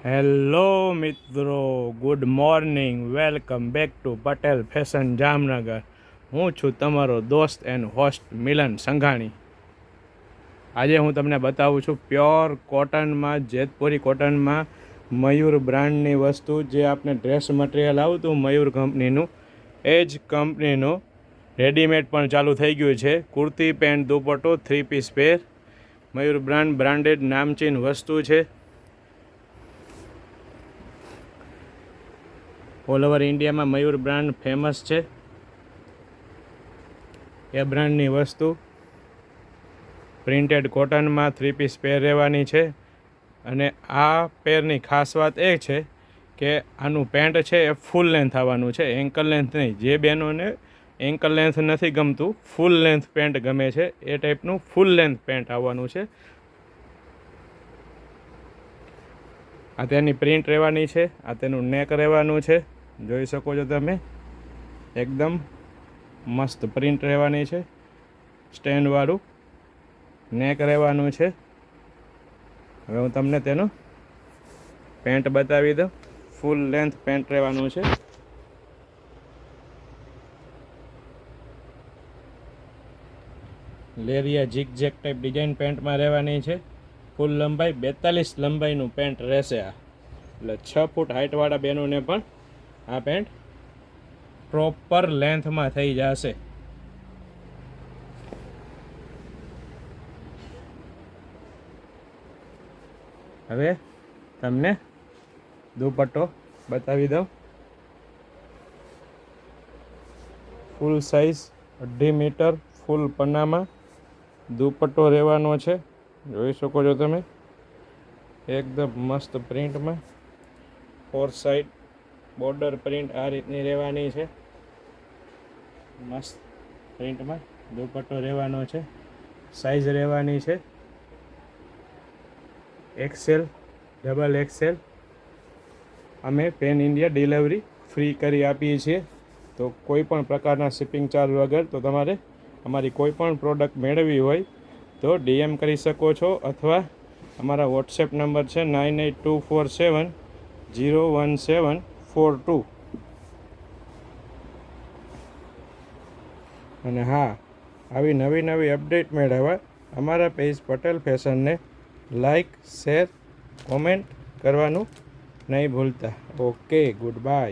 Hello મિત્રો, good morning. Welcome back to Patel fashion Jamnagar. હું છું તમારો દોસ્ત એન્ડ હોસ્ટ મિલન સંઘાણી. આજે હું તમને બતાવું છું પ્યોર કોટનમાં, જેતપુરી કોટનમાં મયુર બ્રાન્ડની વસ્તુ. જે આપણે ડ્રેસ મટીરિયલ આવતું મયુર કંપનીનું, એ જ કંપનીનું રેડીમેડ પણ ચાલુ થઈ ગયું છે. કુર્તી, પેન્ટ, દુપટ્ટો, 3 પીસ પેર. મયુર બ્રાન્ડેડ નામચીન વસ્તુ છે. ઓલ ઓવર ઇન્ડિયામાં મયુર બ્રાન્ડ ફેમસ છે. એ બ્રાન્ડની વસ્તુ પ્રિન્ટેડ કોટનમાં 3 પીસ પેર રહેવાની છે. અને આ પેરની ખાસ વાત એ છે કે આનું પેન્ટ છે એ ફૂલ લેન્થ આવવાનું છે, એન્કલ લેન્થ નહીં. જે બહેનોને એન્કલ લેન્થ નથી ગમતું, ફૂલ લેન્થ પેન્ટ ગમે છે, એ ટાઈપનું ફૂલ લેન્થ પેન્ટ આવવાનું છે. આ તેની પ્રિન્ટ રહેવાની છે, આ તેનું નેક રહેવાનું છે. જોઈ શકો છો તમે, એકદમ મસ્ત પ્રિન્ટ રહેવાની છે. સ્ટેન્ડવાળું નેક રહેવાનું છે. હવે હું તમને તેનું પેન્ટ બતાવી દઉં. ફૂલ લેન્થ પેન્ટ રહેવાનું છે. લેરિયા ઝિગઝેગ ટાઈપ ડિઝાઇન પેન્ટમાં રહેવાની છે. ફૂલ લંબાઈ 42 લંબાઈનું પેન્ટ રહેશે આ. એટલે 6 ફૂટ હાઇટવાળા બહેનોને પણ આ પેન્ટ પ્રોપર લેન્થમાં થઈ જશે. હવે તમને દુપટ્ટો બતાવી દઉં. ફૂલ સાઇઝ 2.5 મીટર ફૂલ પન્નામાં દુપટ્ટો રહેવાનો છે. જોઈ શકો છો તમે, એકદમ મસ્ત પ્રિન્ટમાં. 4 સાઈડ બોર્ડર પ્રિન્ટ આ રીતની રહેવાની છે. મસ્ત પ્રિન્ટમાં દુપટ્ટો રહેવાનો છે. સાઈઝ રહેવાની છે XL, ડબલ XL. અમે પેન ઇન્ડિયા ડિલિવરી ફ્રી કરી આપીએ છીએ. તો કોઈ પણ પ્રકારના શિપિંગ ચાર્જ વગર. તો તમારે અમારી કોઈ પણ પ્રોડક્ટ મેળવવી હોય તો DM કરી શકો છો, અથવા અમારા વોટ્સએપ નંબર છે 9824701742. અને હા, આવી નવી અપડેટ મેળવવા અમારા પેજ પટેલ ફેશનને લાઈક, શેર, કોમેન્ટ કરવાનું નહીં ભૂલતા. Okay, good bye.